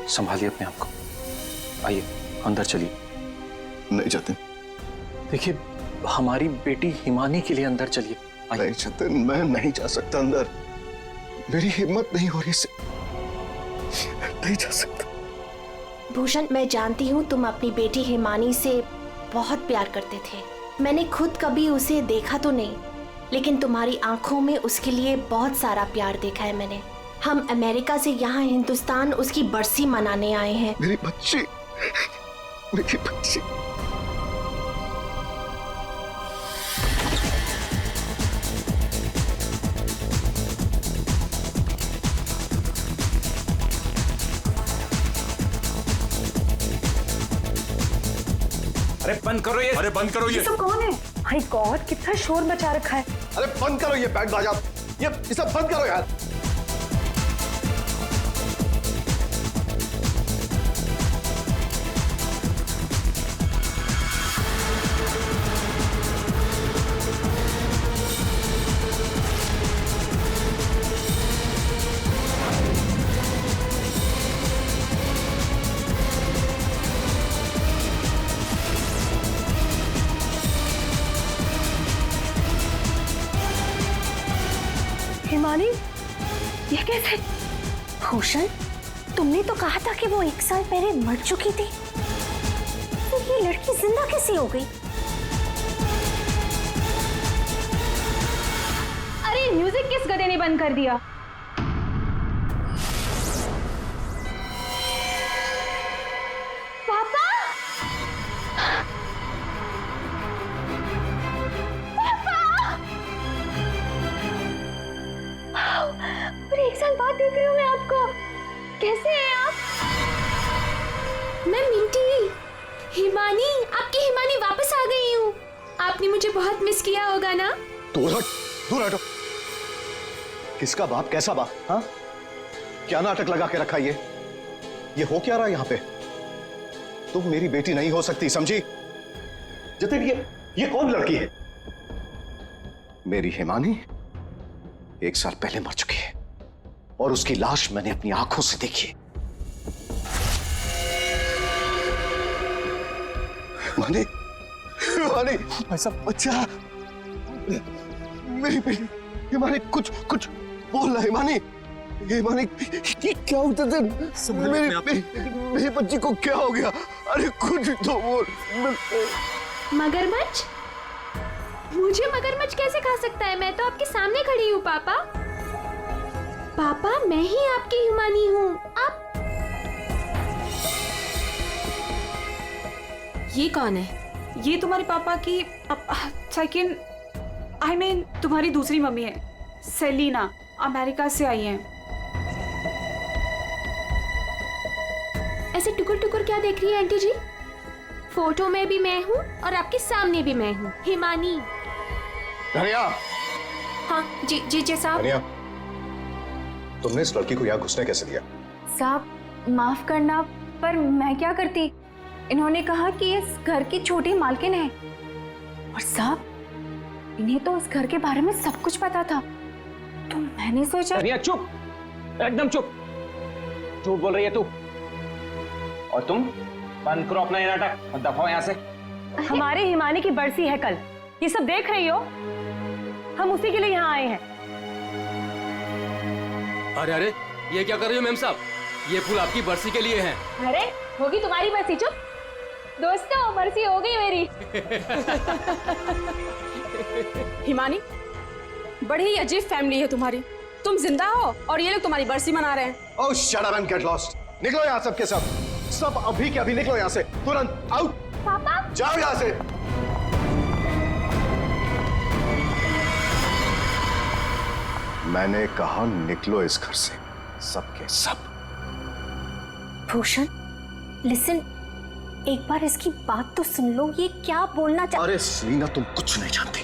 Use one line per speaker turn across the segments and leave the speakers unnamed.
संभालिए अपने आप को। आइए अंदर चलिए।
नहीं जतिन।
देखिए हमारी बेटी हिमानी के लिए अंदर चलिए।
नहीं जतिन, मैं नहीं जा सकता अंदर। मेरी हिम्मत नहीं हो रही इससे। नहीं जा सकता।
भूषण, मैं जानती हूँ तुम अपनी बेटी हिमानी से बहुत प्यार करते थे। मैंने खुद कभी उसे देखा तो नहीं, लेकिन तुम्हारी आंखों में उसके लिए बहुत सारा प्यार देखा है मैंने। हम अमेरिका से यहाँ हिंदुस्तान उसकी बरसी मनाने आए हैं।
मेरी बच्ची, मेरी बच्ची।
अरे बंद करो ये। अरे बंद करो ये।
सब कौन है? माय गॉड, कितना शोर मचा रखा है।
अरे बंद करो ये बैंड बाजा। ये सब बंद करो यार।
हिमानी, ये कैसे? भूषण, तुमने तो कहा था कि वो 1 साल पहले मर चुकी थी, तो ये लड़की जिंदा कैसे हो गई?
अरे म्यूजिक किस गधे ने बंद कर दिया? पापा! और 1 साल बाद देख रही हूँ मैं आपको। कैसे हैं आप?
मैं मिंटी, हिमानी, आपकी हिमानी वापस आ गई हूँ। आपने मुझे बहुत मिस किया होगा ना?
दूर हट, दूर हटो। किसका बाप, कैसा बाप? हाँ, क्या नाटक लगा के रखा ये हो क्या रहा है यहाँ पे? तुम मेरी बेटी नहीं हो सकती, समझी? जतिन, ये कौन लड़की है? मेरी हिमानी 1 साल पहले मर चुकी है और उसकी लाश मैंने अपनी आंखों से देखी है। हिमानी, हिमानी, ऐसा बच्चा, मेरी बेटी हिमानी, कुछ बोल रहा है हिमानी। हिमानी, क्या होता था? मेरी बच्ची को क्या हो गया? अरे कुछ तो बोल।
मगरमच्छ? मुझे मगरमच्छ कैसे खा सकता है? मैं तो आपके सामने खड़ी हूँ पापा। पापा, मैं ही आपकी हिमानी हूँ। आप
ये कौन है? ये तुम्हारे पापा की सेकंड, आई मीन तुम्हारी दूसरी मम्मी है, सेलिना, अमेरिका से आई हैं।
ऐसे टुकुर टुकुर क्या देख रही है आंटी जी? फोटो में भी मैं हूँ और आपके सामने भी मैं हूँ, हिमानी।
धनिया।
हाँ जी साहब।
धनिया, तुमने इस लड़की को यहाँ घुसने कैसे दिया?
साहब माफ करना, पर मैं क्या करती? इन्होंने कहा कि इस घर की छोटी मालकिन है, और साहब इन्हें तो इस घर के बारे में सब कुछ पता था, तो मैंने सोचा।
धनिया चुप, एकदम चुप। झूठ बोल रही है तू। और तुम बंद करो अपना ये नाटक और दफाओ यहाँ से।
हमारे हिमानी की बरसी है कल, ये सब देख रही हो? हम उसी के लिए यहाँ आए हैं।
अरे ये क्या कर रही हो मेम साहब? ये फूल आपकी बरसी के लिए हैं।
अरे होगी तुम्हारी बरसी। चुप दोस्तों, बरसी हो गई मेरी।
हिमानी, बड़ी ही अजीब फैमिली है तुम्हारी। तुम जिंदा हो और ये लोग तुम्हारी बरसी मना रहे हैं।
Oh shut up and get lost. निकलो यहाँ सब के सब अभी के अभी निकलो यहाँ से, तुरंत आउट।
पापा
जाओ यहाँ से। मैंने कहा निकलो इस घर से, सब के सब।
भूषण लिसन, एक बार इसकी बात तो सुन लो, ये क्या बोलना चाह।
अरे सेलिना, तुम कुछ नहीं जानती।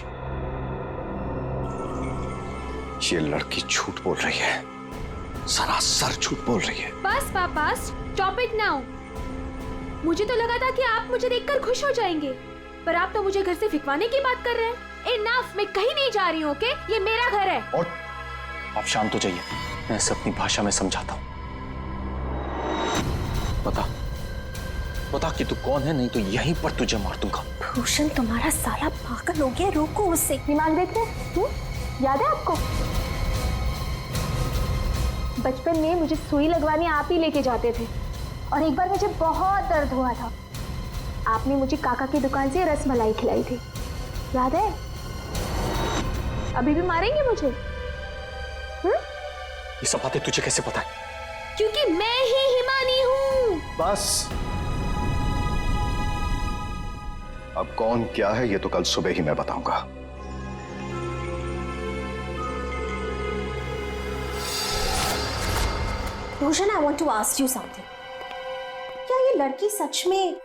ये लड़की झूठ बोल रही है, सरासर झूठ बोल रही है।
बस पापा, स्टॉप इट नाउ। मुझे तो लगा था कि आप मुझे देखकर खुश हो जाएंगे, पर आप तो मुझे घर से फिकवाने की बात कर रहे हैं। इनफ, मैं कहीं नहीं जा रही हूँ, ओके? ये मेरा घर है।
और
आप शांत हो जाइए, मैं इसे अपनी भाषा में समझाता हूँ। बता बता कि तू कौन है, नहीं तो यहीं पर तुझे मार दूंगा।
भूषण तुम्हारा साला पागल हो गया, रोको उससे।
दिमाग देखते याद है आपको? बचपन में मुझे सुई लगवाने आप ही लेके जाते थे और एक बार मुझे बहुत दर्द हुआ था। आपने मुझे काका की दुकान से रसमलाई खिलाई थी, याद है? अभी भी मारेंगे मुझे?
ये सब बातें तुझे कैसे पता है?
क्योंकि मैं ही हिमानी हूँ।
बस अब कौन क्या है ये तो कल सुबह ही मैं बताऊंगा।
Bhushan, I want to ask you something. क्या ये लड़की सच में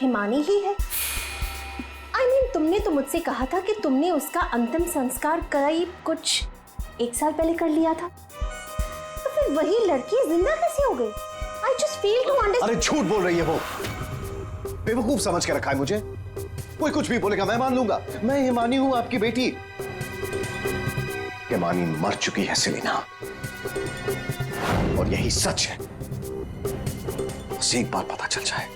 हिमानी ही है? I mean, तुमने तो मुझसे कहा था कि तुमने उसका अंतिम संस्कार करीब कुछ 1 साल पहले कर लिया था, तो फिर वही लड़की जिंदा कैसे हो गई? I just fail to understand.
अरे झूठ बोल रही है वो, बेवकूफ समझ के रखा है मुझे। कोई कुछ भी बोलेगा मैं मान लूंगा। मैं हिमानी हूं, आपकी बेटी। हिमानी मर चुकी है सेलिना, और यही सच है। बस एक बार पता चल जाए,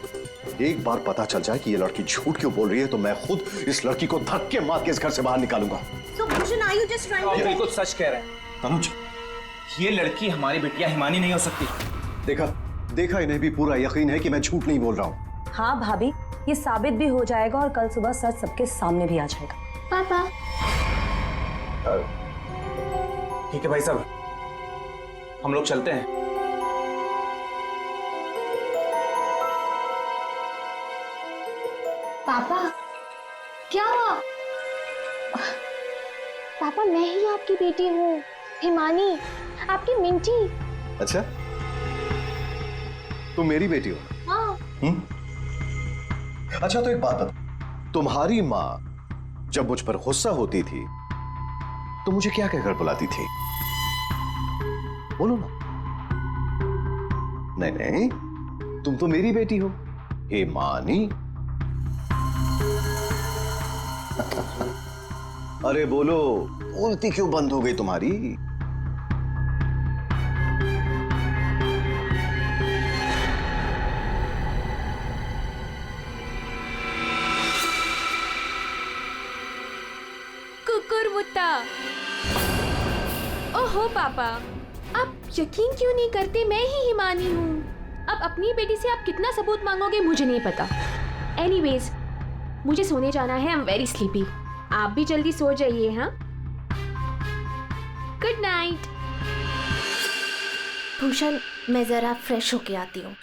एक बार पता चल जाए कि ये लड़की झूठ क्यों बोल रही है, तो मैं खुद इस लड़की को धक्के मार के इस घर से बाहर निकालूंगा।
So, Bhushan, are you just trying to?
ये बिल्कुल सच कह रहे हैं
तनुज,
ये लड़की हमारी बिटिया हिमानी नहीं हो सकती।
देखा इन्हें भी पूरा यकीन है कि मैं झूठ नहीं बोल रहा हूं।
हाँ भाभी, ये साबित भी हो जाएगा और कल सुबह सच सबके सामने भी आ जाएगा।
पापा,
ठीक है भाई साहब, हम लोग चलते हैं।
पापा क्या हुआ?
पापा, मैं ही आपकी बेटी हूँ, हिमानी, आपकी मिंटी।
अच्छा, तुम मेरी बेटी हो?
हाँ।
अच्छा, तो एक बात बता, तुम्हारी माँ जब मुझ पर गुस्सा होती थी तो मुझे क्या कहकर बुलाती थी? बोलो ना। नहीं नहीं, तुम तो मेरी बेटी हो, हिमानी। अरे बोलो, बोलती क्यों बंद हो गई तुम्हारी?
कुकुरमुत्ता। ओहो पापा, आप यकीन क्यों नहीं करते मैं ही हिमानी हूँ? अब अपनी बेटी से आप कितना सबूत मांगोगे मुझे नहीं पता। एनीवेज, मुझे सोने जाना है, आई एम वेरी स्लीपी। आप भी जल्दी सो जाइए। हाँ, गुड नाइट।
भूषण, मैं जरा फ्रेश होके आती हूँ।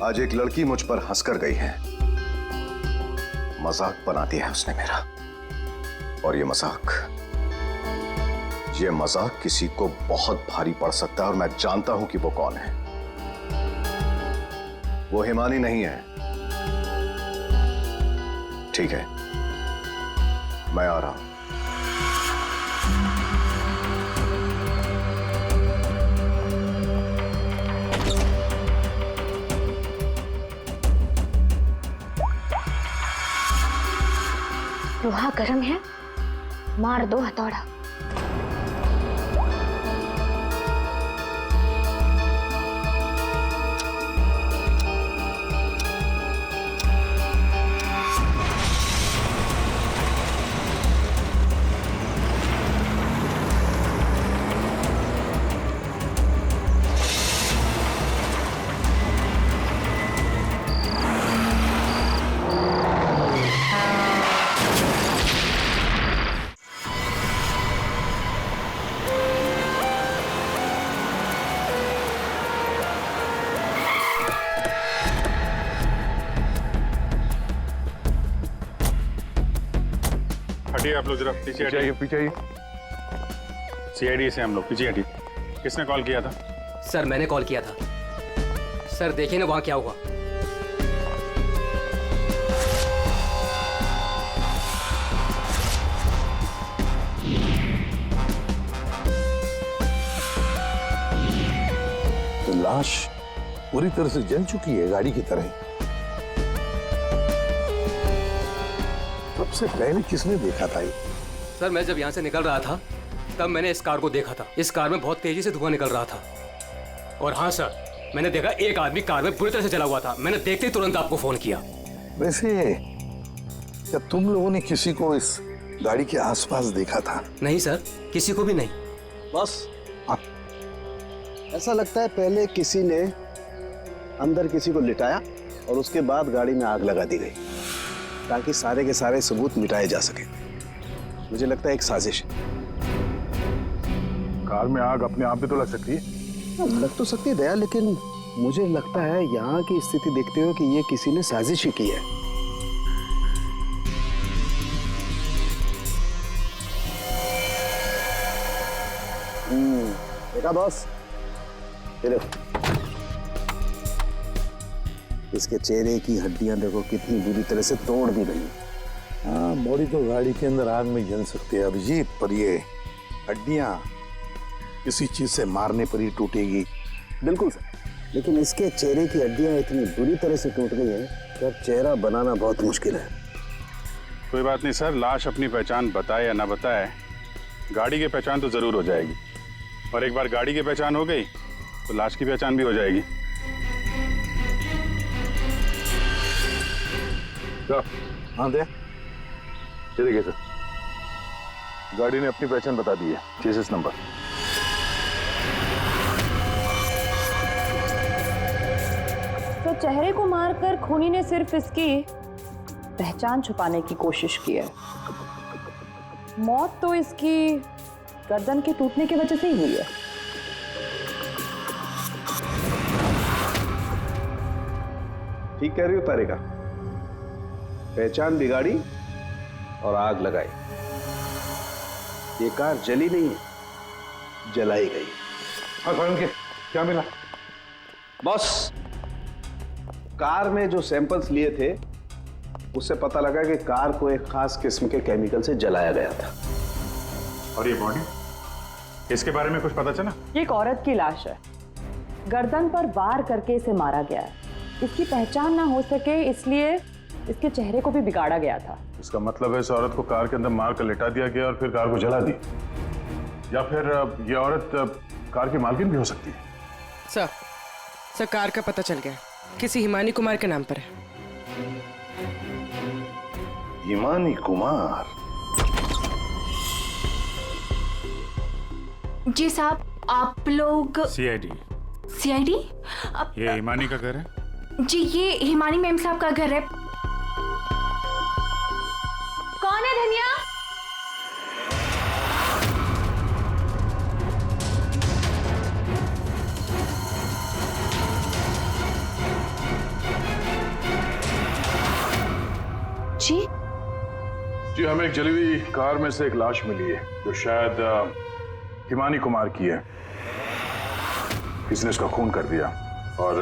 आज एक लड़की मुझ पर हंसकर गई है, मजाक बना दिया है उसने मेरा। और ये मजाक किसी को बहुत भारी पड़ सकता है, और मैं जानता हूं कि वो कौन है। वो हिमानी नहीं है। ठीक है, मैं आ रहा हूं।
लोहा गर्म है, मार दो हथौड़ा।
हटिए आप लोग, जरा पीछे हटिए।
पीछे आइए।
सीआईडी से हम लोग। पीछे हटिए। किसने कॉल किया था?
सर मैंने कॉल किया था। सर देखिए ना वहाँ क्या हुआ।
तो लाश पूरी तरह से जल चुकी है, गाड़ी की तरह। सबसे पहले किसने देखा था ये?
सर मैं जब यहाँ से निकल रहा था तब मैंने इस कार को देखा था। इस कार में बहुत तेजी से धुआं निकल रहा था। और हाँ सर, मैंने देखा एक आदमी कार में बुरी तरह से जला हुआ था। मैंने देखते ही तुरंत आपको फोन किया।
वैसे क्या तुम लोगों ने किसी को इस गाड़ी के आसपास देखा था?
नहीं सर, किसी को भी नहीं।
बस ऐसा लगता है पहले किसी ने अंदर किसी को लिटाया और उसके बाद गाड़ी में आग लगा दी गई ताकि सारे के सारे सबूत मिटाए जा सके। मुझे लगता है एक साजिश है।
कार में आग अपने आप भी तो लग सकती है।
लग तो सकती है दया, लेकिन मुझे लगता है यहाँ की स्थिति देखते हुए कि ये किसी ने साजिश ही की है। देखा बॉस, ये देखो इसके चेहरे की हड्डियां देखो कितनी बुरी तरह से तोड़ दी गई।
हाँ, बॉडी तो गाड़ी के अंदर आग में जल सकती है अभिजीत, पर ये हड्डियां किसी चीज से मारने पर ही टूटेगी।
बिल्कुल सर, लेकिन इसके चेहरे की हड्डियां इतनी बुरी तरह से टूट गई हैं कि अब चेहरा बनाना बहुत मुश्किल है।
कोई बात नहीं सर, लाश अपनी पहचान बताए या ना बताए, गाड़ी की पहचान तो जरूर हो जाएगी। और एक बार गाड़ी की पहचान हो गई तो लाश की पहचान भी हो जाएगी।
हाँ दे, ये देखिए सर, गाड़ी ने अपनी पहचान बता दी है। Chassis number.
तो चेहरे को मारकर खूनी ने सिर्फ इसकी पहचान छुपाने की कोशिश की है। मौत तो इसकी गर्दन के टूटने की वजह से ही हुई है।
ठीक कह रही हो तारिका, पहचान बिगाड़ी और आग लगाई। ये कार जली नहीं है, जलाई गई।
क्या मिला?
बॉस, कार में जो सैंपल्स लिए थे उससे पता लगा कि कार को एक खास किस्म के केमिकल से जलाया गया था।
और ये बॉडी, इसके बारे में कुछ पता चला?
ये एक औरत की लाश है, गर्दन पर वार करके इसे मारा गया है। इसकी पहचान ना हो सके इसलिए इसके चेहरे को भी बिगाड़ा गया था।
इसका मतलब है इस औरत को कार के अंदर मार कर लिटा दिया गया और फिर कार को जला दी। या फिर ये औरत कार की मालकिन भी हो सकती है।
सर कार का पता चल गया, किसी हिमानी कुमार के नाम पर है।
हिमानी कुमार?
जी साहब, आप लोग
सीआईडी।
सीआईडी?
ये हिमानी का घर है?
जी, ये हिमानी मैम साहब का घर है।
कौन है धनिया?
जी
जी, हमें एक जली हुई कार में से एक लाश मिली है जो शायद हिमानी कुमार की है। किसी ने इसका खून कर दिया। और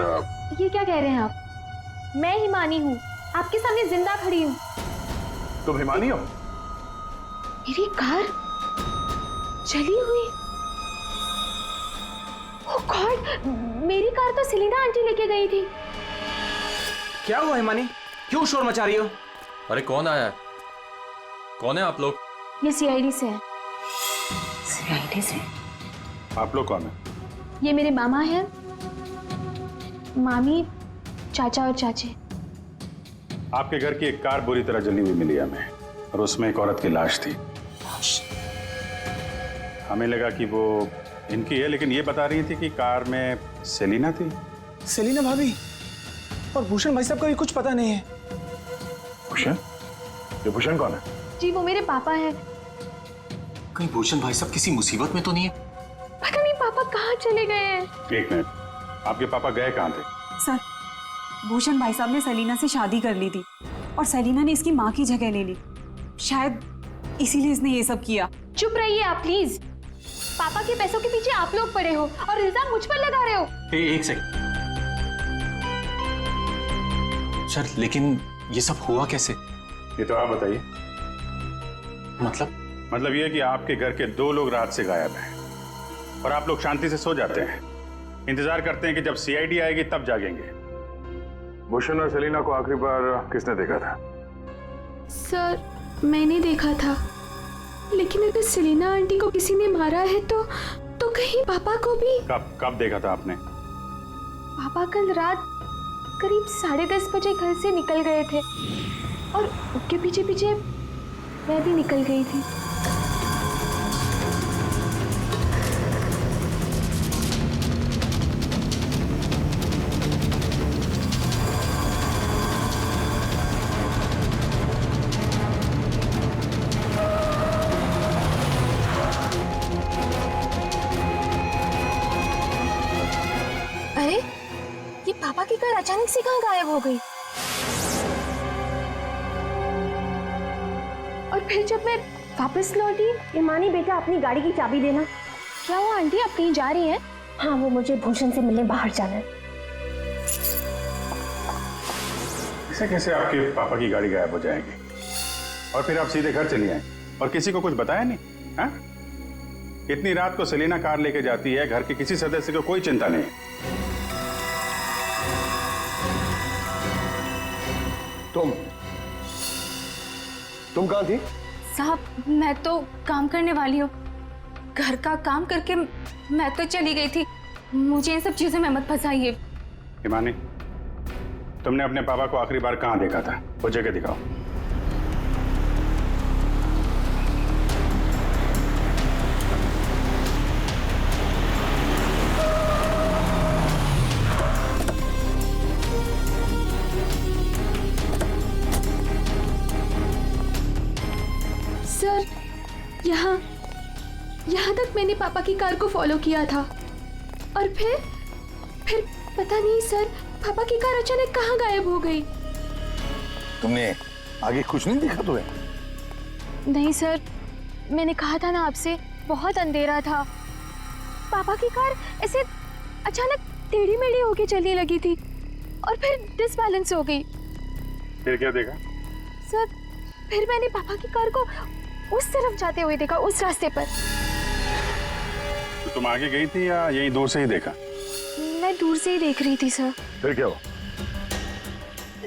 ये क्या कह रहे हैं आप? मैं हिमानी हूँ, आपके सामने जिंदा खड़ी हूँ।
तुम हिमानी हो?
मेरी कार जली हुई? ओह गॉड, मेरी कार तो सेलिना आंटी लेके गई थी।
क्या हुआ हिमानी, क्यों शोर मचा रही हो?
अरे कौन आया है? कौन है आप लोग?
ये सीआईडी से है।
सीआईडी से?
आप लोग कौन है?
ये मेरे मामा हैं, मामी, चाचा और चाची।
आपके घर की एक कार बुरी तरह जली हुई मिली हमें और उसमें एक औरत की लाश थी। हमें लगा कि वो इनकी है, लेकिन ये बता रही थी कि कार में सेलिना थी।
सेलिना भाभी और भूषण भाई साहब का भी कुछ पता नहीं है।
भूषण? ये भूषण कौन है?
जी वो मेरे पापा हैं।
कहीं भूषण भाई साहब किसी मुसीबत में तो नहीं है?
पता नहीं पापा कहाँ चले गए हैं।
एक मिनट, आपके पापा गए कहाँ थे?
सर, भूषण भाई साहब ने सेलिना से शादी कर ली थी और सेलिना ने इसकी माँ की जगह ले ली। शायद इसीलिए इसने ये सब किया।
चुप रहिए आप प्लीज। पापा के पैसों के पीछे आप लोग पड़े हो और इल्जाम मुझ पर लगा रहे हो।
एक सेकंड सर, लेकिन ये सब हुआ कैसे?
ये तो आप बताइए। मतलब ये कि आपके घर के 2 लोग रात से गायब हैं और आप लोग शांति से सो जाते हैं, इंतजार करते हैं कि जब सीआईडी आएगी तब जागेंगे।
भूषण और सेलिना को आखिरी बार किसने देखा था?
सर मैंने देखा था, लेकिन अगर सेलिना आंटी को किसी ने मारा है तो कहीं पापा को भी।
कब देखा था आपने?
पापा कल रात करीब 10:30 बजे घर से निकल गए थे और उनके पीछे पीछे मैं भी निकल गई थी। अरे ये पापा की कार अचानक से कहाँ गायब हो गई? और फिर जब मैं वापस लौटी,
हिमानी बेटा अपनी गाड़ी की चाबी देना।
क्या हुआ आंटी, आप कहीं जा रही हैं?
हाँ, वो मुझे भूषण से मिलने बाहर जाना है।
ऐसे कैसे आपके पापा की गाड़ी गायब हो जाएगी और फिर आप सीधे घर चली आए और किसी को कुछ बताया नहीं? हाँ? इतनी रात को सेलिना कार लेके जाती है, घर के किसी सदस्य को कोई चिंता नहीं है।
तुम कहाँ थी?
साहब मैं तो काम करने वाली हूँ, घर का काम करके मैं तो चली गई थी। मुझे इन सब चीजों में मत फंसाइए।
हिमानी, तुमने अपने पापा को आखिरी बार कहाँ देखा था? वो जगह दिखाओ।
सर यहाँ तक मैंने पापा की कार को फॉलो किया था और फिर पता नहीं सर, पापा की कार अचानक कहाँ गायब हो गई।
तुमने आगे कुछ नहीं देखा तुम्हें?
नहीं सर, मैंने कहा था ना आपसे, बहुत अंधेरा था। पापा की कार ऐसे अचानक टेढ़ी मेढ़ी होके चलने लगी थी और फिर डिसबैलेंस हो गई।
फिर क्या देखा?
सर फिर मैंने पापा की कार को उस तरफ जाते हुए देखा, उस रास्ते पर।
तो तुम आगे गई थी या यहीं दूर से ही देखा?
मैं दूर से ही देख रही थी सर।
फिर क्या हुआ?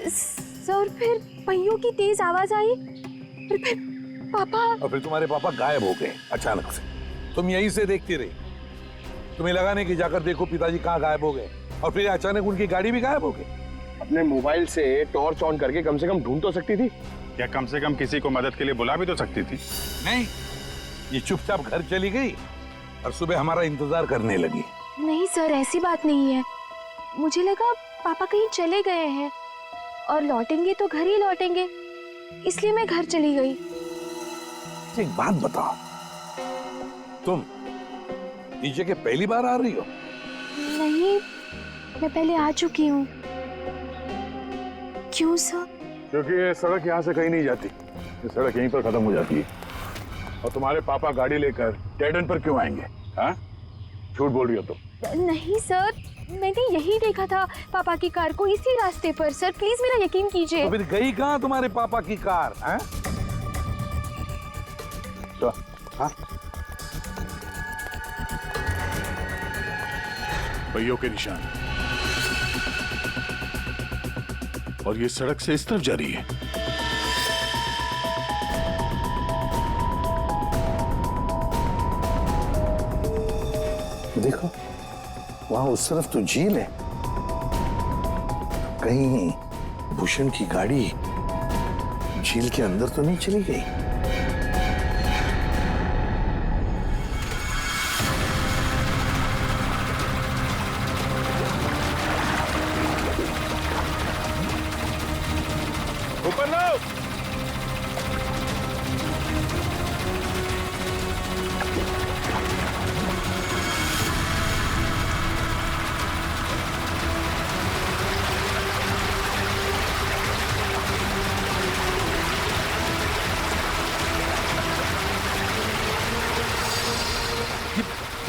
सर फिर पहियों की तेज आवाज आई और फिर पापा।
और फिर तुम्हारे पापा गायब हो गए अचानक से। तुम यहीं से देखती रही, तुम्हें लगा नहीं कि जाकर देखो पिताजी कहाँ गायब हो गए, और फिर अचानक उनकी गाड़ी भी गायब हो गई।
अपने मोबाइल से टॉर्च ऑन करके कम से कम ढूंढ तो सकती थी,
या कम से कम किसी को मदद के लिए बुला भी तो सकती थी।
नहीं, ये चुपचाप घर चली गई और सुबह हमारा इंतजार करने लगी।
नहीं सर, ऐसी बात नहीं है। मुझे लगा पापा कहीं चले गए हैं और लौटेंगे तो घर ही लौटेंगे, इसलिए मैं घर चली गई।
एक बात बताओ, तुम इस जगह पहली बार आ रही हो?
नहीं, मैं पहले आ चुकी हूँ। क्यों सर?
क्योंकि ये सड़क यहाँ से कहीं नहीं जाती, ये सड़क यहीं पर खत्म हो जाती है। और तुम्हारे पापा गाड़ी लेकर डेड एंड पर क्यों आएंगे? हाँ, झूठ बोल रही हो तुम।
नहीं सर, मैंने यही देखा था पापा की कार को, इसी रास्ते पर। सर प्लीज मेरा यकीन कीजिए।
तो फिर गई कहाँ तुम्हारे पापा की कार? हाँ? तो, हाँ?
पहियों के निशान, और ये सड़क से इस तरफ जा रही है।
देखो, वहां उस तरफ तो झील है, कहीं भूषण की गाड़ी झील के अंदर तो नहीं चली गई?
ऊपर लो।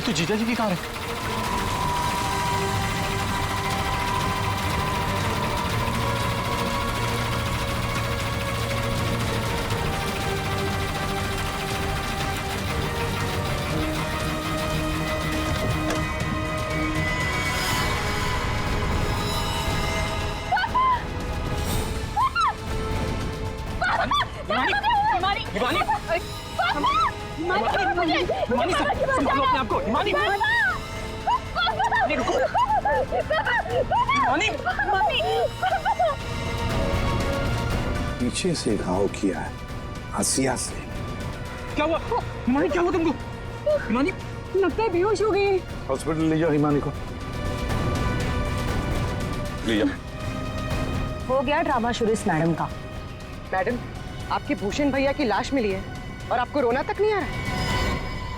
तो जीजा जी की कार है।
पीछे से घाव किया है, हसिया से।
क्या हुआ हिमानी, क्या हुआ तुमको? हिमानी
लगता है बेहोश हो गई।
हॉस्पिटल ले जाओ हिमानी को, ले जाओ।
हो गया ड्रामा शुरू इस मैडम का।
मैडम, आपके भूषण भैया की लाश मिली है और आपको रोना तक नहीं आ रहा है?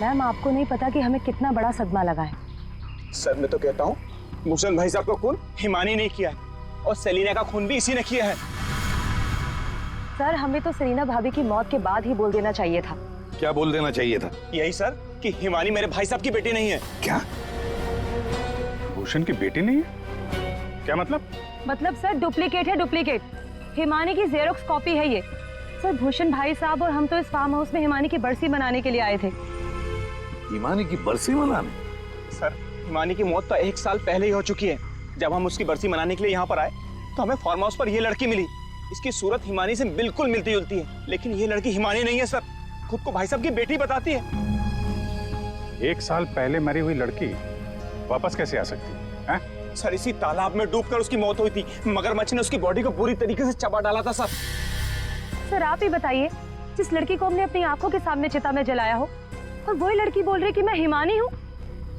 मैम, आपको नहीं पता कि हमें कितना बड़ा सदमा लगा है।
सर मैं तो कहता हूँ भूषण भाई साहब का खून हिमानी ने किया है और सेलिना का खून भी इसी ने किया है।
सर, हमें तो सेलिना भाभी की मौत के बाद ही बोल देना चाहिए था।
क्या बोल देना चाहिए था?
यही सर कि हिमानी मेरे भाई साहब की बेटी नहीं है।
क्या?
भूषण की बेटी नहीं है? क्या मतलब?
मतलब सर, डुप्लीकेट है, डुप्लीकेट। हिमानी की जेरोक्स कॉपी है ये। सर, भूषण भाई साहब और हम तो इस फार्म हाउस में हिमानी की बरसी मनाने के लिए आए थे।
हिमानी की बरसी मनाने?
सर, हिमानी की मौत तो 1 साल पहले ही हो चुकी है। जब हम उसकी बरसी मनाने के लिए यहाँ पर आए तो हमें फार्म हाउस पर ये लड़की मिली। इसकी सूरत हिमानी से बिल्कुल मिलती जुलती है, लेकिन ये लड़की हिमानी नहीं है सर, खुद को भाई साहब की बेटी बताती है।
1 साल पहले मरी हुई लड़की वापस कैसे आ सकती है?
सर, इसी तालाब में डूबकर उसकी मौत हुई थी। मगरमच्छ ने उसकी बॉडी को पूरी तरीके से चबा डाला था सर।
सर, आप ही बताइए, जिस लड़की को हमने अपनी आंखों के सामने चिता में जलाया हो और वही लड़की बोल रही कि मैं हिमानी हूँ,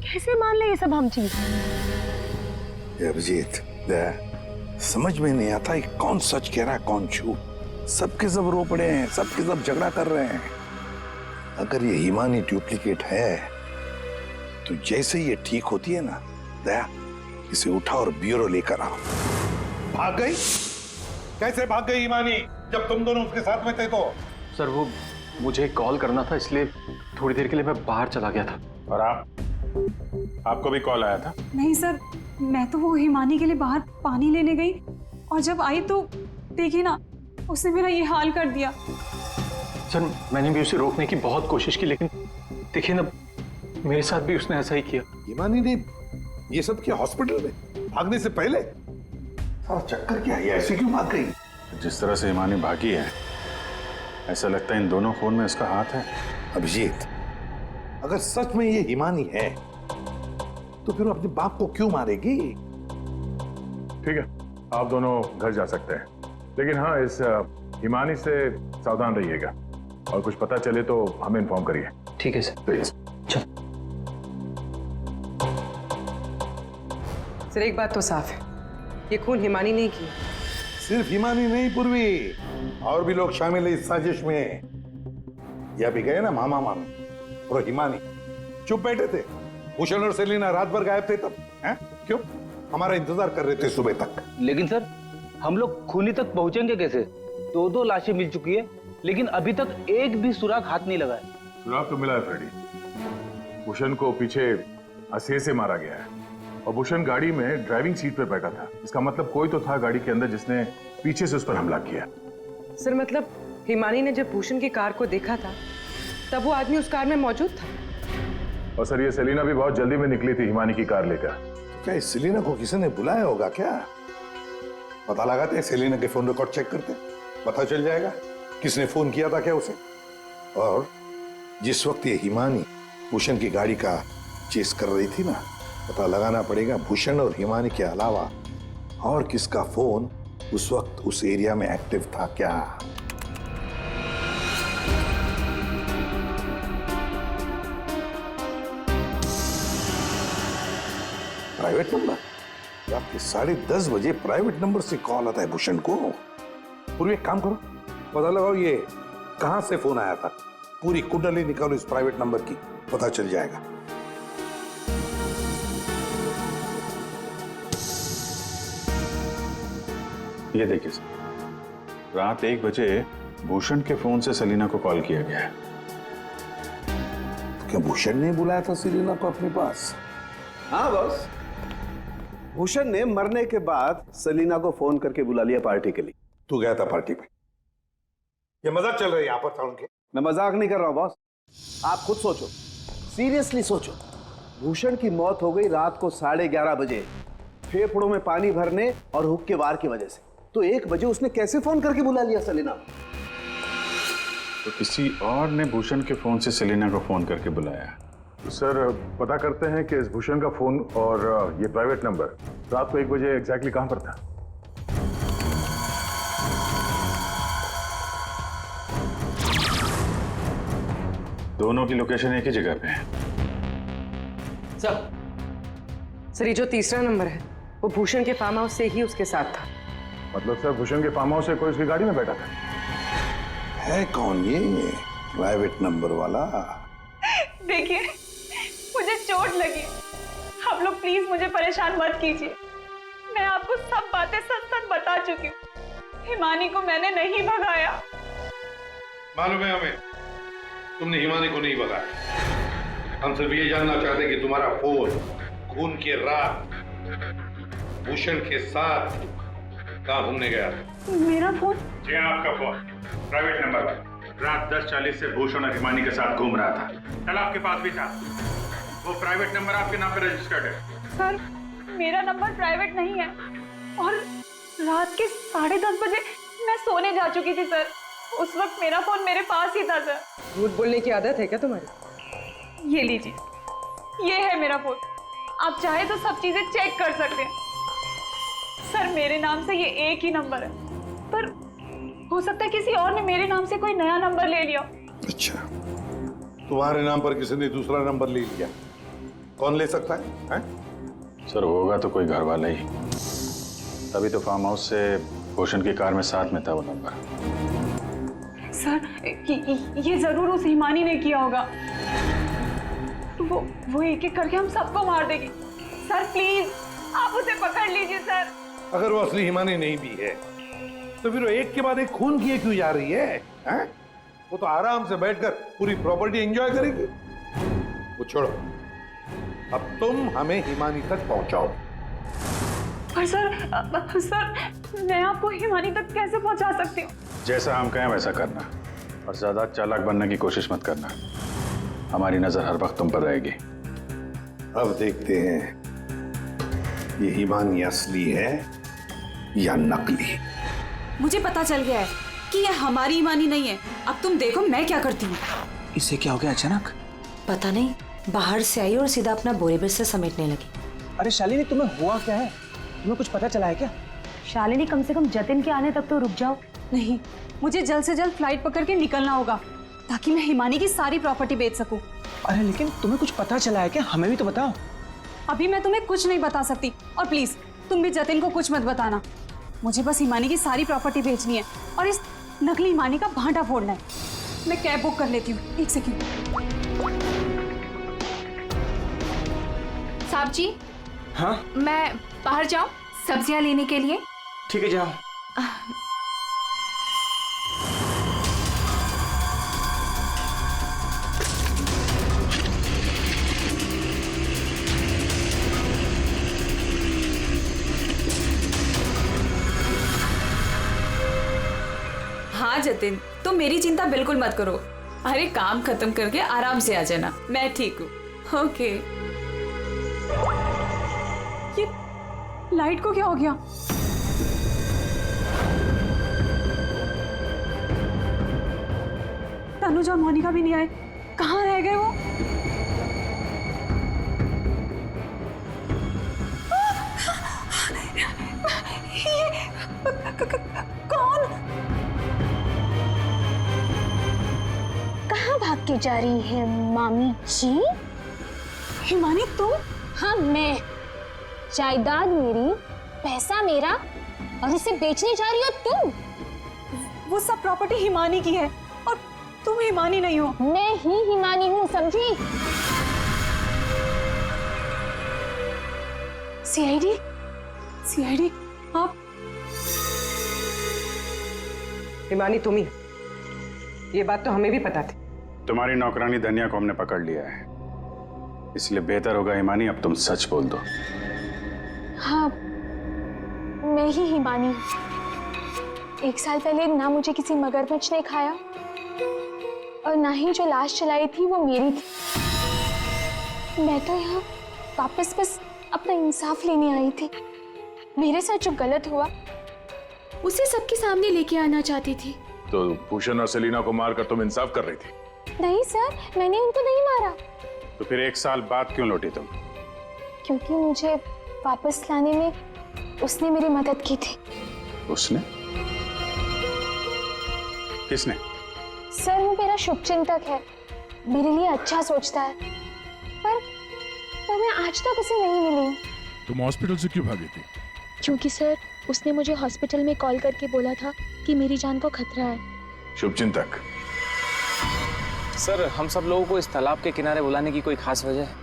कैसे मान ले ये सब हम चीज?
अभिजीत, समझ में नहीं आता है कौन सच कह रहा है कौन झूठ। सबके सब रो पड़े हैं, सबके सब झगड़ा कर रहे हैं। अगर ये हिमानी डुप्लीकेट है तो जैसे ये ठीक होती है ना, दया इसे उठा और ब्यूरो लेकर आओ।
भाग गई? कैसे भाग गई हिमानी जब तुम दोनों उसके साथ में थे? तो
सर वो मुझे कॉल करना था, इसलिए थोड़ी देर के लिए मैं बाहर चला गया था।
और आपको भी कॉल आया था?
नहीं सर, मैं तो वो हिमानी के लिए बाहर पानी लेने गई और जब आई तो देखिए ना, उसने मेरा ये हाल कर दिया।
सर मैंने भी उसे रोकने की बहुत कोशिश की, लेकिन देखिए ना, मेरे साथ भी उसने ऐसा ही किया।
हिमानी ने ये सब किया हॉस्पिटल में भागने से पहले? सारा चक्कर क्या है, ऐसे क्यों भाग गई?
जिस तरह से हिमानी भागी है, ऐसा लगता है इन दोनों खून में उसका हाथ है।
अभिजीत, अगर सच में ये हिमानी है तो फिर वो अपने बाप को क्यों मारेगी?
ठीक है, आप दोनों घर जा सकते हैं, लेकिन हाँ, इस हिमानी से सावधान रहिएगा और कुछ पता चले तो हमें इन्फॉर्म करिए।
ठीक है सर,
प्लीज।
सर, एक बात तो साफ है, ये खून हिमानी नहीं की।
सिर्फ हिमानी नहीं पूर्वी, और भी लोग शामिल है इस साजिश में। यह भी गए ना मामा मामी और हिमानी चुप बैठे थे। भूषण और सेलिना रात भर गायब थे तब, हैं? क्यों? हमारा इंतजार कर रहे थे सुबह तक।
लेकिन सर, हम लोग खूनी तक पहुंचेंगे कैसे? 2 लाशें मिल चुकी है, लेकिन अभी तक एक भी सुराग हाथ नहीं लगा है।
सुराग तो मिला है फ्रेडी। भूषण को पीछे हंसे से मारा गया है और भूषण गाड़ी में ड्राइविंग सीट पर बैठा था। इसका मतलब कोई तो था गाड़ी के अंदर जिसने पीछे से उस पर हमला किया।
सर, मतलब हिमानी ने जब भूषण की कार को देखा था तब वो आदमी उस कार में मौजूद था।
और सर, ये सेलिना भी बहुत जल्दी में निकली थी हिमानी की कार लेकर।
क्या इस सेलिना को किसी ने बुलाया होगा क्या? पता लगाते हैं, सेलिना के फोन रिकॉर्ड चेक करते, पता चल जाएगा किसने फोन किया था क्या उसे। और जिस वक्त ये हिमानी भूषण की गाड़ी का चेस कर रही थी ना, पता लगाना पड़ेगा भूषण और हिमानी के अलावा और किसका फोन उस वक्त उस एरिया में एक्टिव था क्या। Private number? रात के 10:30 बजे प्राइवेट नंबर से कॉल आता है भूषण को। पूरी एक काम करो, पता लगाओ ये कहां से फोन आया था। पूरी कुंडली निकालो इस प्राइवेट नंबर की, पता चल जाएगा।
ये देखिए सर, रात 1 बजे भूषण के फोन से सेलिना को कॉल किया गया है।
क्या भूषण ने बुलाया था सेलिना को अपने पास? हाँ बॉस, भूषण ने मरने के बाद सेलिना को फोन करके बुला लिया पार्टी के लिए।
तू गया था पार्टी में? ये मजाक चल रही है यहाँ पर था उनके?
मैं मजाक नहीं कर रहा हूं बॉस, आप खुद सोचो, सीरियसली सोचो। भूषण की मौत हो गई रात को 11:30 बजे, फेफड़ों में पानी भरने और हुक्के के वार की वजह से। तो 1 बजे उसने कैसे फोन करके बुला लिया सेलिना?
तो किसी और ने भूषण के फोन से सेलिना को फोन करके बुलाया।
सर पता करते हैं कि इस भूषण का फोन और ये प्राइवेट नंबर रात को 1 बजे एग्जैक्टली कहां पर था?
दोनों की लोकेशन एक ही जगह पे है।
सर ये जो तीसरा नंबर है वो भूषण के फार्म हाउस से ही उसके साथ था।
मतलब सर भूषण के फार्म हाउस से कोई उसकी गाड़ी में बैठा था?
है कौन ये प्राइवेट नंबर वाला?
देखिए मुझे चोट लगी, आप लोग प्लीज मुझे परेशान मत कीजिए। मैं आपको सब बातें सच सच बता चुकी हूँ। हिमानी को मैंने नहीं भगाया।
मालूम है हमें, तुमने हिमानी को नहीं भगाया। हम सिर्फ ये जानना चाहते कि तुम्हारा फोन खून की रात भूषण के साथ कहाँ घूमने गया था?
मेरा फोन?
जी आपका फोन प्राइवेट नंबर पर रात 10:40 से भूषण और हिमानी के साथ घूम रहा था। कल आपके पास भी था। वो प्राइवेट नंबर आपके नाम पे रजिस्टर्ड है।
सर मेरा नंबर प्राइवेट नहीं है और रात के 10:30 बजे मैं सोने जा चुकी थी सर। उस वक्त मेरा फोन मेरे पास ही था सर।
झूठ बोलने की आदत है क्या तुम्हारी?
ये लीजिए, ये है मेरा फोन। आप चाहे तो सब चीजें चेक कर सकते हैं। सर मेरे नाम से ये एक ही नंबर है, पर हो सकता है किसी और ने मेरे नाम से कोई नया नंबर ले लिया।
अच्छा, तुम्हारे नाम पर किसी ने दूसरा नंबर ले लिया? कौन ले सकता है?
सर होगा तो कोई घर वाला ही। तभी तो फार्म हाउस से भूषण की कार में साथ में था वो नंबर।
सर ये जरूर उस हिमानी ने किया होगा। वो एक एक करके हम सबको मार देगी। सर प्लीज आप उसे पकड़ लीजिए सर।
अगर वो असली हिमानी नहीं भी है तो फिर वो एक के बाद एक खून किए क्यों जा रही है? वो तो आराम से बैठकर पूरी प्रॉपर्टी एंजॉय करेगी। वो छोड़ो, अब तुम हमें हिमानी तक पहुंचाओ।
पर सर मैं आपको हिमानी तक कैसे पहुंचा सकती हूँ?
जैसा हम कहें वैसा करना और ज्यादा चालाक बनने की कोशिश मत करना। हमारी नजर हर वक्त तुम पर रहेगी।
अब देखते हैं ये हिमानी असली है या नकली।
मुझे पता चल गया है कि ये हमारी हिमानी नहीं है। अब तुम देखो मैं क्या करती हूँ।
इसे क्या हो गया अचानक?
पता नहीं, बाहर से आई और सीधा अपना बोरे बिस्तर समेटने लगी।
अरे शालिनी तुम्हें हुआ क्या है? तुम्हें कुछ पता चला है क्या?
शालिनी कम से कम जतिन के आने तक तो रुक जाओ।
नहीं, मुझे जल्द से जल्द फ्लाइट पकड़ के निकलना होगा ताकि मैं हिमानी की सारी प्रॉपर्टी बेच सकूं।
अरे लेकिन तुम्हें कुछ पता चला है क्या? हमें भी तो बताओ।
अभी मैं तुम्हें कुछ नहीं बता सकती और प्लीज तुम भी जतिन को कुछ मत बताना। मुझे बस हिमानी की सारी प्रॉपर्टी बेचनी है और इस नकली हिमानी का भांटा फोड़ना है। मैं कैब बुक कर लेती हूँ, 1 सेकंड।
साहब जी,
हाँ
मैं बाहर जाऊं सब्जियां लेने के लिए?
ठीक है, जाओ।
हाँ जतिन, तुम मेरी चिंता बिल्कुल मत करो। अरे काम खत्म करके आराम से आ जाना, मैं ठीक हूँ। ओके। ये लाइट को क्या हो गया? तनुज और मोनिका भी नहीं आए, कहाँ रह गए वो? कौन?
कहाँ भाग के जा रही है मामी जी?
हिमानी तुम?
हाँ मैं। जायदाद मेरी, पैसा मेरा और इसे बेचने जा रही हो तुम?
वो सब प्रॉपर्टी हिमानी की है और तुम हिमानी नहीं हो।
मैं ही हिमानी हूँ, समझी?
सीआईडी? सीआईडी आप?
हिमानी तुम ही, ये बात तो हमें भी पता थी।
तुम्हारी नौकरानी धनिया को हमने पकड़ लिया है, इसलिए बेहतर होगा हिमानी अब तुम सच बोल दो।
हाँ, मैं ही हिमानी हूँ। 1 साल पहले ना मुझे किसी मगरमच्छ ने खाया और ना ही जो लाश चलाई थी वो मेरी थी। मैं तो यहाँ वापस बस अपना इंसाफ लेने आई थी। मेरे साथ जो गलत हुआ
उसे सबके सामने लेके आना चाहती थी।
तो भूषण और सेलिना को मारकर तुम इंसाफ कर रही थी?
नहीं सर, मैंने उनको नहीं मारा।
तो फिर 1 साल बाद क्यों लौटी तुम?
क्योंकि मुझे वापस लाने में उसने मेरी मदद की थी।
उसने? किसने?
सर, वो मेरा शुभचिंतक है, मेरे लिए अच्छा सोचता है, पर मैं आज तक उसे नहीं मिली हूँ।
तुम हॉस्पिटल से क्यों भागी थी?
क्योंकि सर, उसने मुझे हॉस्पिटल में कॉल करके बोला था कि मेरी जान को खतरा है।
शुभचिंतक।
सर, हम सब लोगों को इस तालाब के किनारे बुलाने की कोई खास वजह है?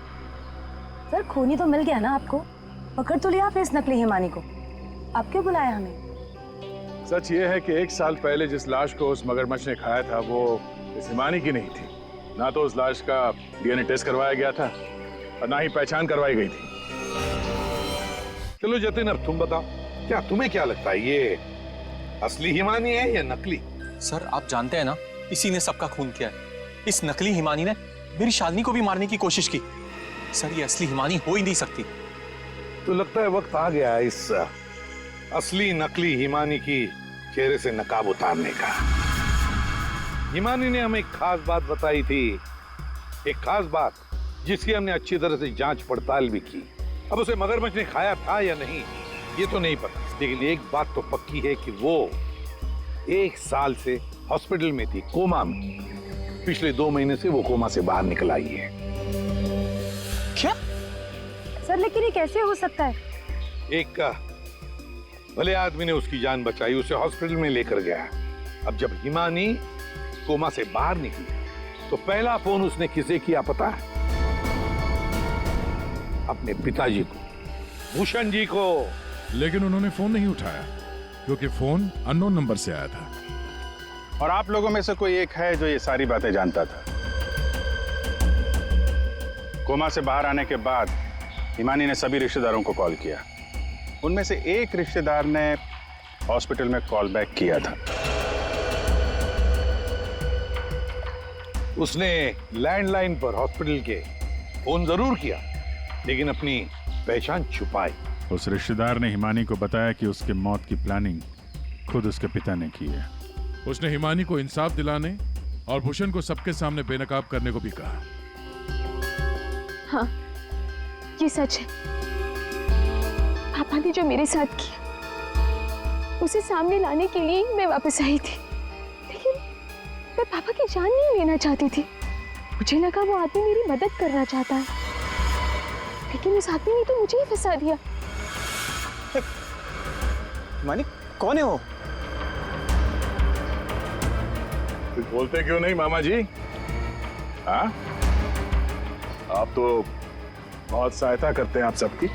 सर, खूनी तो मिल गया ना आपको, पकड़ तो लिया आपने इस नकली हिमानी को, आप क्यों बुलाया हमें?
सच ये है कि 1 साल पहले जिस लाश को उस मगरमच्छ ने खाया था वो इस हिमानी की नहीं थी। ना तो उस लाश का डीएनए टेस्ट करवाया गया था और ना ही पहचान करवाई गई थी।
चलो जतिन, अब तुम बताओ, क्या तुम्हें क्या लगता है, ये असली हिमानी है या नकली?
सर, आप जानते हैं ना, इसी ने सबका खून किया है। इस नकली हिमानी ने मेरी शालिनी को भी मारने की कोशिश की। सर, ये असली हिमानी हो ही नहीं सकती।
तो लगता है वक्त आ गया इस असली नकली हिमानी की चेहरे से नकाब उतारने का। हिमानी ने हमें एक खास बात बताई थी, एक खास बात जिसकी हमने अच्छी तरह से जांच पड़ताल भी की। अब उसे मगरमच्छ ने खाया था या नहीं ये तो नहीं पता, लेकिन एक बात तो पक्की है कि वो 1 साल से हॉस्पिटल में थी, कोमा में। पिछले 2 महीने से वो कोमा से बाहर निकल आई है।
क्या?
सर, लेकिन ये कैसे हो सकता है?
एक भले आदमी ने उसकी जान बचाई, उसे हॉस्पिटल में लेकर गया। अब जब हिमानी कोमा से बाहर निकली तो पहला फोन उसने किसे किया पता है? अपने पिताजी को, भूषण जी को।
लेकिन उन्होंने फोन नहीं उठाया क्योंकि फोन अननोन नंबर से आया था।
और आप लोगों में से कोई एक है जो ये सारी बातें जानता था। कोमा से बाहर आने के बाद हिमानी ने सभी रिश्तेदारों को कॉल किया। उनमें से एक रिश्तेदार ने हॉस्पिटल में कॉल बैक किया था।
उसने लैंडलाइन पर हॉस्पिटल के फोन जरूर किया, लेकिन अपनी पहचान छुपाई।
उस रिश्तेदार ने हिमानी को बताया कि उसके मौत की प्लानिंग खुद उसके पिता ने की है। उसने हिमानी को इंसाफ दिलाने और भूषण को सबके सामने बेनकाब करने को भी कहा।
हाँ, ये सच है। पापा ने जो मेरे साथ किया उसे सामने लाने के लिए मैं वापस आई थी, लेकिन मैं पापा की जान नहीं लेना चाहती थी। मुझे लगा वो आदमी मेरी मदद करना चाहता है, लेकिन उस आदमी ने तो मुझे ही फंसा दिया।
मानी, कौन है वो?
कुछ बोलते क्यों नहीं मामा जी? हाँ, आप तो बहुत सहायता करते हैं आप सबकी।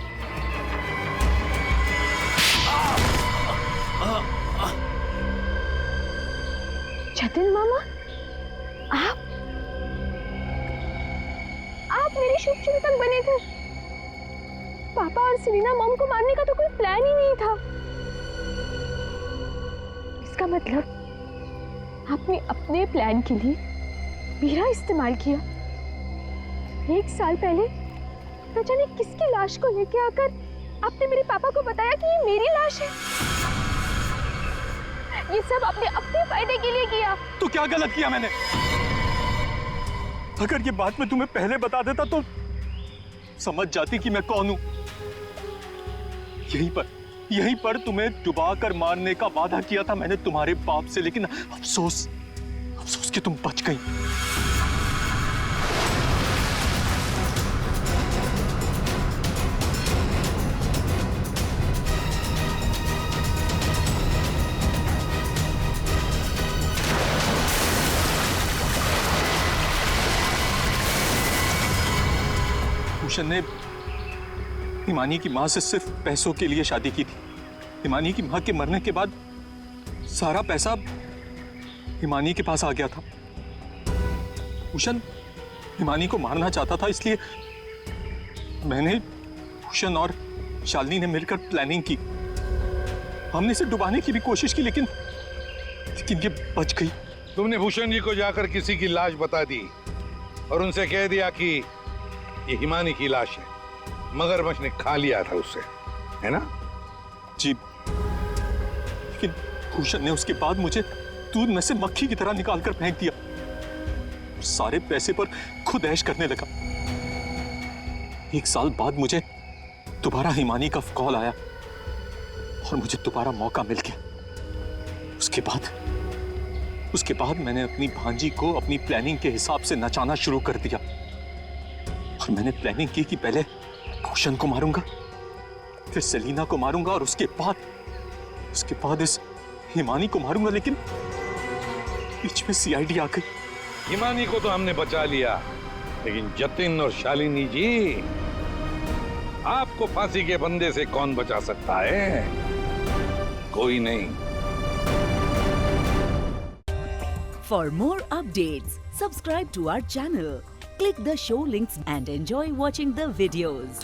जतिन मामा, आप मेरे शुभचिंतक बने थे। पापा और सेलिना मॉम को मारने का तो कोई प्लान ही नहीं था। इसका मतलब आपने अपने प्लान के लिए मेरा इस्तेमाल किया। 1 साल पहले न जाने किसकी लाश को लेके आकर आपने मेरे पापा को बताया कि ये मेरी लाश है। ये सब आपने अपने फायदे के लिए किया।
तो क्या गलत किया मैंने? अगर ये बात मैं तुम्हें पहले बता देता तो समझ जाती कि मैं कौन हूं। यहीं पर तुम्हें डुबा कर मारने का वादा किया था मैंने तुम्हारे बाप से, लेकिन अफसोस कि तुम बच गई। भूषण ने हिमानी की मां से सिर्फ पैसों के लिए शादी की थी। हिमानी की मां के मरने के बाद सारा पैसा हिमानी के पास आ गया था।
भूषण हिमानी को मारना चाहता था, इसलिए मैंने, भूषण और शालिनी ने मिलकर प्लानिंग की। हमने इसे डुबाने की भी कोशिश की, लेकिन ये बच गई।
तुमने भूषण जी को जाकर किसी की लाश बता दी और उनसे कह दिया कि ये हिमानी की लाश है, मगरमच्छ ने खा लिया था उससे, है ना?
जी, लेकिन भूषण ने उसके बाद मुझे दूध में से मक्खी की तरह निकालकर फेंक दिया। सारे पैसे पर खुद ऐश करने लगा। 1 साल बाद मुझे दोबारा हिमानी का कॉल आया और मुझे दोबारा मौका मिल गया। उसके बाद मैंने अपनी भांजी को अपनी प्लानिंग के हिसाब से नचाना शुरू कर दिया। और मैंने प्लानिंग की कि पहले भूषण को मारूंगा, फिर सेलिना को मारूंगा और उसके बाद इस हिमानी को मारूंगा, लेकिन बीच में सीआईडी आ गई।
हिमानी को तो हमने बचा लिया, लेकिन जतिन और शालिनी जी, आपको फांसी के फंदे से कौन बचा सकता है? कोई नहीं।
For more updates, subscribe to our channel, click the show links and enjoy watching the videos.